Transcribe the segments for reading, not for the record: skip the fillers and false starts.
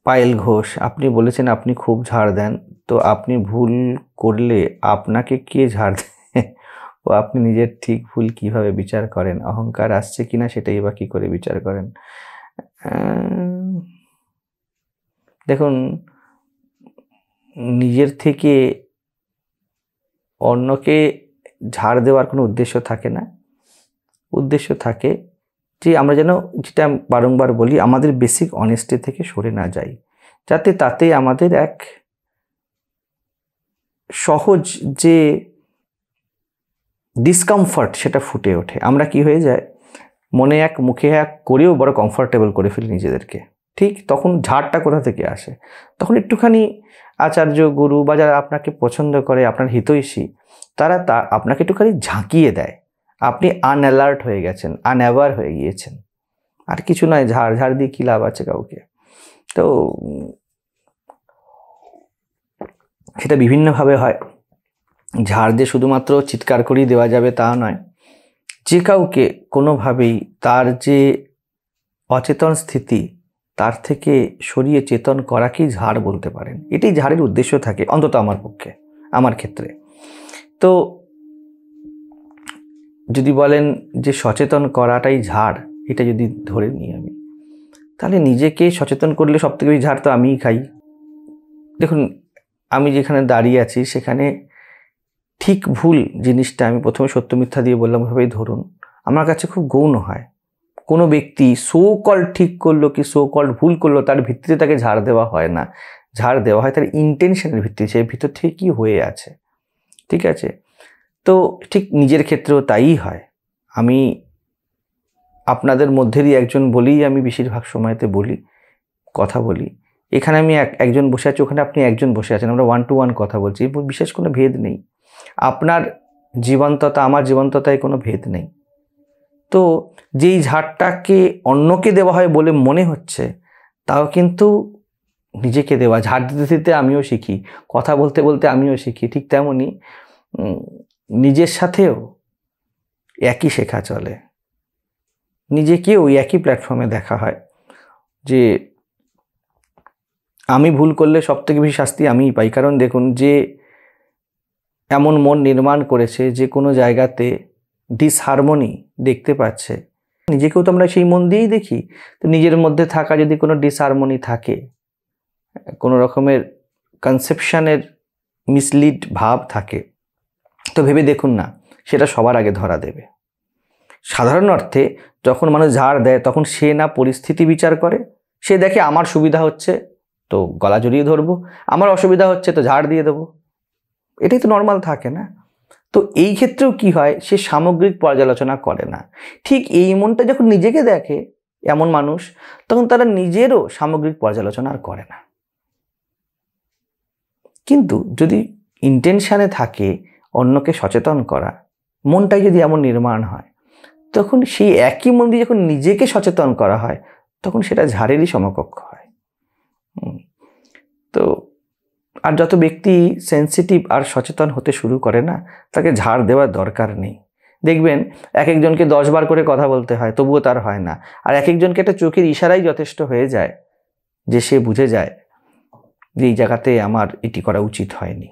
পায়েল ঘোষ, আপনি বলেছেন আপনি খুব ঝাড় দেন, তো আপনি ভুল করলে আপনাকে কে ঝাড় দেয়? ও আপনি নিজের ঠিক ভুল কিভাবে বিচার করেন? অহংকার আসছে কিনা সেটাই বা কি করে বিচার করেন? দেখুন, নিজের থেকে অন্যকে ঝাড় দেওয়ার কোনো উদ্দেশ্য থাকে না। উদ্দেশ্য থাকে যে আমরা যেন, যেটা বারংবার বলি, আমাদের বেসিক অনেস্টি থেকে সরে না যাই, যাতে তাতে আমাদের এক সহজ যে ডিসকমফর্ট সেটা ফুটে ওঠে। আমরা কি হয়ে যায়, মনে এক মুখে এক করেও বড় কমফর্টেবল করে ফেলি নিজেদেরকে। ঠিক তখন ঝাড়টা কোথা থেকে আসে? তখন একটুখানি আচার্য, গুরু বা যারা আপনাকে পছন্দ করে, আপনার হিতৈষী, তারা আপনাকে একটুখানি ঝাঁকিয়ে দেয়। আপনি আনঅ্যালার্ট হয়ে গেছেন, আনঅ্যাওয়ার হয়ে গিয়েছেন। আর কিছু নয়, ঝাড় দিয়ে কী লাভ আছে কাউকে? তো সেটা বিভিন্নভাবে হয়। ঝাড় দিয়ে শুধুমাত্র চিৎকার করেই দেওয়া যাবে তা নয়। যে কাউকে কোনোভাবেই তার যে অচেতন স্থিতি, তার থেকে সরিয়ে চেতন করাকেই ঝাড় বলতে পারেন। এটাই ঝাড়ের উদ্দেশ্য থাকে, অন্তত আমার পক্ষে, আমার ক্ষেত্রে। তো যদি বলেন যে সচেতন করাটাই ঝাড়, এটা যদি ধরে নিই আমি, তাহলে নিজেকে সচেতন করলে সবথেকে বেশি ঝাড় তো আমিই খাই। দেখুন, আমি যেখানে দাঁড়িয়ে আছি সেখানে ঠিক ভুল জিনিসটা, আমি প্রথমে সত্য মিথ্যা দিয়ে বললাম ভাবেই ধরুন, আমার কাছে খুব গৌণ হয়। কোনো ব্যক্তি সো কল্ড ঠিক করলো কি সো কল্ড ভুল করলো, তার ভিত্তিতে তাকে ঝাড় দেওয়া হয় না। ঝাড় দেওয়া হয় তার ইন্টেনশনের ভিত্তিতে, সে ভিতর থেকে কী হয়ে আছে। ঠিক আছে? তো ঠিক নিজের ক্ষেত্রেও তাই হয়। আমি আপনাদের মধ্যেরই একজন বলেই আমি বেশিরভাগ সময়তে বলি, কথা বলি। এখানে আমি একজন বসে আছি, ওখানে আপনি একজন বসে আছেন, আমরা 1 to 1 কথা বলছি, বিশেষ কোনো ভেদ নেই। আপনার জীবন্ততা, আমার জীবন্ততায় কোনো ভেদ নেই। তো যেই ঝাড়টাকে অন্যকে দেওয়া হয় বলে মনে হচ্ছে, তাও কিন্তু নিজেকে দেওয়া। ঝাড় দিতে দিতে আমিও শিখি, কথা বলতে বলতে আমিও শিখি। ঠিক তেমনই নিজের সাথেও একই শেখা চলে। নিজেকেও ওই একই প্ল্যাটফর্মে দেখা হয় যে আমি ভুল করলে সবথেকে বেশি শাস্তি আমিই পাই। কারণ দেখুন, যে এমন মন নির্মাণ করেছে যে কোনো জায়গাতে ডিসহারমোনি দেখতে পাচ্ছে, নিজেকেও তো আমরা সেই মন দিয়েই দেখি। তো নিজের মধ্যে থাকা যদি কোনো ডিসহারমোনি থাকে, কোনো রকমের কনসেপশনের মিসলিড ভাব থাকে, তো ভেবে দেখুন না, সেটা সবার আগে ধরা দেবে। সাধারণ অর্থে যখন মানুষ ঝাড় দেয়, তখন সে না পরিস্থিতি বিচার করে, সে দেখে আমার সুবিধা হচ্ছে তো গলা জড়িয়ে ধরবো, আমার অসুবিধা হচ্ছে তো ঝাড় দিয়ে দেবো। এটাই তো নর্মাল থাকে না? তো এই ক্ষেত্রেও কি হয়, সে সামগ্রিক পর্যালোচনা করে না। ঠিক এই মনটা যখন নিজেকে দেখে এমন মানুষ, তখন তারা নিজেরও সামগ্রিক পর্যালোচনা আর করে না। কিন্তু যদি ইন্টেনশানে থাকে অন্যকে সচেতন করা, মনটাই যদি এমন নির্মাণ হয়, তখন সেই একই মন দিয়ে যখন নিজেকে সচেতন করা হয়, তখন সেটা ঝাড়েরই সমকক্ষ হয়। তো আর যত ব্যক্তি সেন্সিটিভ আর সচেতন হতে শুরু করে না, তাকে ঝাড় দেওয়ার দরকার নেই। দেখবেন এক একজনকে 10 বার করে কথা বলতে হয়, তবুও তার হয় না। আর এক একজনকে একটা চোখের ইশারাই যথেষ্ট হয়ে যায় যে সে বুঝে যায় যে এই জায়গাতে আমার এটি করা উচিত হয়নি।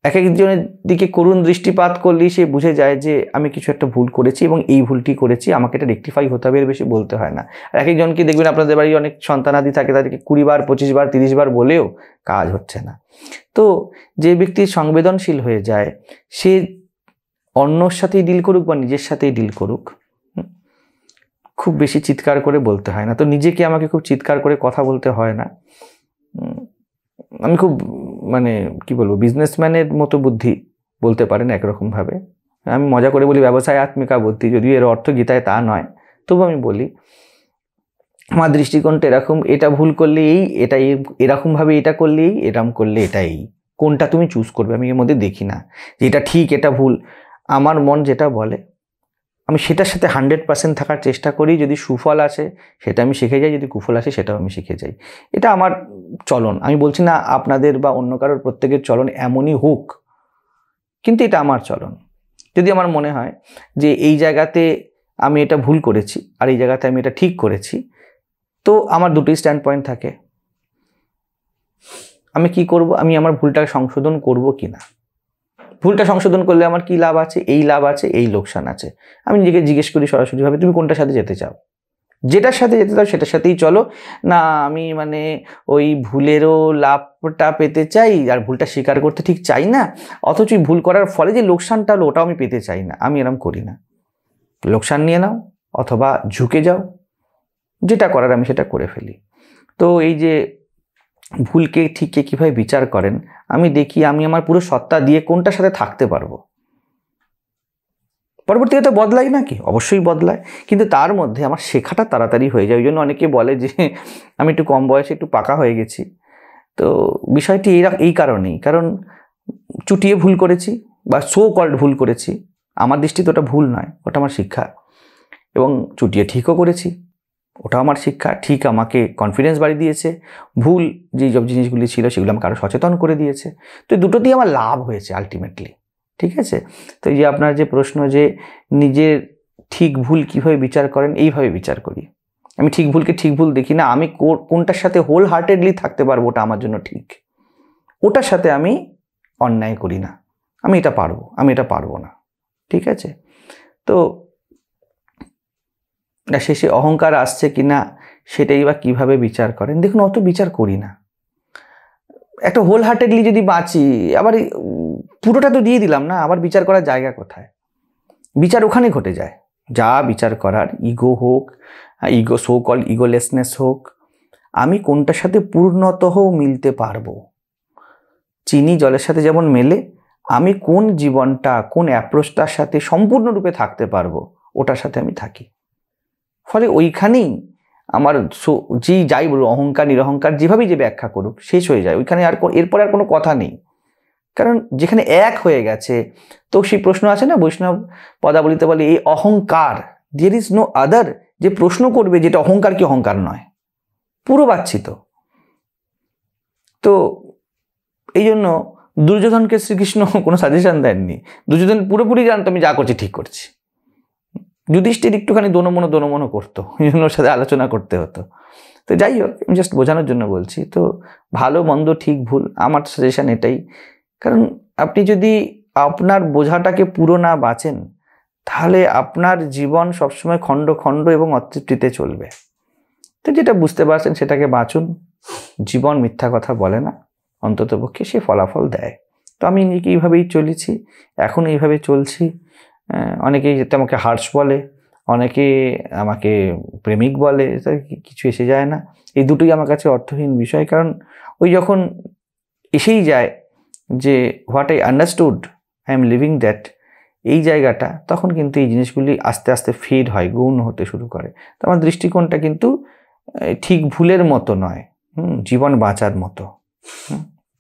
এক একজনের দিকে করুণ দৃষ্টিপাত করলেই সে বুঝে যায় যে আমি কিছু একটা ভুল করেছি এবং এই ভুলটি করেছি, আমাকে এটা রেকটিফাই হতে হবে, এর বেশি বলতে হয় না। আর এক একজনকে দেখবেন, আপনাদের বাড়ি অনেক সন্তানাদি থাকে, তাদেরকে 20 বার 25 বার 30 বার বলেও কাজ হচ্ছে না। তো যে ব্যক্তি সংবেদনশীল হয়ে যায়, সে অন্যর সাথেই ডিল করুক বা নিজের সাথেই ডিল করুক, খুব বেশি চিৎকার করে বলতে হয় না। তো নিজেকে আমাকে খুব চিৎকার করে কথা বলতে হয় না। আমি খুব কি বলবো, বিজনেসম্যানের মতো বুদ্ধি বলতে পারেন একরকমভাবে। আমি মজা করে বলি ব্যবসায় আত্মিকা বুদ্ধি, যদিও এর অর্থ গীতায় তা নয়, তবু আমি বলি আমার দৃষ্টিকোণটা এরকম, এটা ভুল করলে এই, এটা এরকমভাবে এটা করলে এই, এরকম করলে এটা এই, কোনটা তুমি চুজ করবে? আমি এর মধ্যে দেখি না যে এটা ঠিক এটা ভুল। আমার মন যেটা বলে আমি সেটার সাথে 100% থাকার চেষ্টা করি। যদি সুফল আসে সেটা আমি শিখে যাই, যদি কুফল আসে সেটাও আমি শিখে যাই। এটা আমার চলন। আমি বলছি না আপনাদের বা অন্য কারোর প্রত্যেকের চলন এমনই হোক, কিন্তু এটা আমার চলন। যদি আমার মনে হয় যে এই জায়গাতে আমি এটা ভুল করেছি আর এই জায়গাতে আমি এটা ঠিক করেছি, তো আমার দুটোই স্ট্যান্ড পয়েন্ট থাকে, আমি কি করব, আমি আমার ভুলটাকে সংশোধন করব কি না। ভুলটা সংশোধন করলে আমার কি লাভ আছে, এই লাভ আছে, এই লোকসান আছে। আমি নিজেকে জিজ্ঞেস করি সরাসরিভাবে, তুমি কোনটার সাথে যেতে চাও? যেটার সাথে যেতে চাও সেটার সাথেই চলো। না আমি মানে ওই ভুলেরও লাভটা পেতে চাই আর ভুলটা স্বীকার করতে ঠিক চাই না, অথচ ভুল করার ফলে যে লোকসানটা হলো ওটাও আমি পেতে চাই না। আমি এরকম করি না। লোকসান নিয়ে নাও অথবা ঝুঁকে যাও, যেটা করার আমি সেটা করে ফেলি। তো এই যে ভুলকে ঠিককে কীভাবে বিচার করেন, আমি দেখি আমি আমার পুরো সত্তা দিয়ে কোনটার সাথে থাকতে পারবো। পরবর্তীতে বদলাই নাকি? অবশ্যই বদলায়, কিন্তু তার মধ্যে আমার শেখাটা তাড়াতাড়ি হয়ে যায়। ওই জন্য অনেকে বলে যে আমি একটু কম বয়সে একটু পাকা হয়ে গেছি। তো বিষয়টি এই কারণেই, কারণ চুটিয়ে ভুল করেছি বা সো কল্ড ভুল করেছি, আমার দৃষ্টিতে ওটা ভুল নয়, ওটা আমার শিক্ষা। এবং চুটিয়ে ঠিকও করেছি, ওটা আমার শিক্ষা। ঠিক আমাকে কনফিডেন্স বাড়িয়ে দিয়েছে, ভুল যেই সব জিনিসগুলি ছিল সেগুলো আমাকে আরও সচেতন করে দিয়েছে। তো দুটো দিয়ে আমার লাভ হয়েছে আলটিমেটলি। ঠিক আছে? তো এই যে আপনার যে প্রশ্ন যে নিজের ঠিক ভুল কীভাবে বিচার করেন, এইভাবে বিচার করি। আমি ঠিক ভুলকে ঠিক ভুল দেখি না, আমি কোনটার সাথে হোল হার্টেডলি থাকতে পারবো ওটা আমার জন্য ঠিক, ওটার সাথে আমি অন্যায় করি না। আমি এটা পারবো, আমি এটা পারবো না। ঠিক আছে? তো শেষে অহংকার আসছে কি না সেটাই বা কীভাবে বিচার করেন? দেখুন, অত বিচার করি না। একটা হোল হার্টেডলি যদি বাঁচি, আবার পুরোটা তো দিয়ে দিলাম না, আবার বিচার করার জায়গা কোথায়? বিচার ওখানে ঘটে যায় যা বিচার করার, ইগো হোক, সো কল্ড ইগোলেসনেস হোক, আমি কোনটার সাথে পূর্ণতঃ মিলতে পারবো। চিনি জলের সাথে যেমন মেলে, আমি কোন জীবনটা, কোন অ্যাপ্রোচটার সাথে সম্পূর্ণরূপে থাকতে পারবো, ওটার সাথে আমি থাকি। ফলে ওইখানেই আমার যাই বলুন, অহংকার নিরহংকার যেভাবেই যে ব্যাখ্যা করুক, শেষ হয়ে যায় ওইখানে। আর এরপরে আর কোনো কথা নেই, কারণ যেখানে এক হয়ে গেছে। তো সেই প্রশ্ন আছে না, বৈষ্ণব পদাবলিতে বলে এই অহংকার, দেয়ার ইজ নো আদার, যে প্রশ্ন করবে যেটা অহংকার কি অহংকার নয়, পুরো বাচ্ছিত। তো এই জন্য দুর্যোধনকে শ্রীকৃষ্ণ কোনো সাজেশন দেননি। দুর্যোধন পুরোপুরি জানতো আমি যা করছি ঠিক করছি। যুধিষ্ঠির একটুখানি দোনমনো করতো, এই জন্য ওর সাথে আলোচনা করতে হতো। তো যাই হোক, আমি জাস্ট বোঝানোর জন্য বলছি। তো ভালো মন্দ ঠিক ভুল আমার সাজেশন এটাই, কারণ আপনি যদি আপনার বোঝাটাকে পুরো না বাঁচেন, তাহলে আপনার জীবন সবসময় খণ্ড খণ্ড এবং অতৃপ্তিতে চলবে। তো যেটা বুঝতে পারছেন সেটাকে বাঁচুন। জীবন মিথ্যা কথা বলে না, অন্ততপক্ষে সে ফলাফল দেয়। তো আমি নিজেকে এইভাবেই চলেছি, এখন এইভাবে চলছি। অনেকেই যেতে আমাকে হার্স বলে, অনেকে আমাকে প্রেমিক বলে, কিছু এসে যায় না। এই দুটোই আমার কাছে অর্থহীন বিষয়, কারণ ওই যখন এসেই যায় যে what I understood, I am living that, এই জায়গাটা, তখন কিন্তু এই জিনিসগুলি আস্তে আস্তে ফেড হয়, গৌণ হতে শুরু করে। তো আমার দৃষ্টিকোণটা কিন্তু ঠিক ভুলের মতো নয়, জীবন বাঁচার মতো।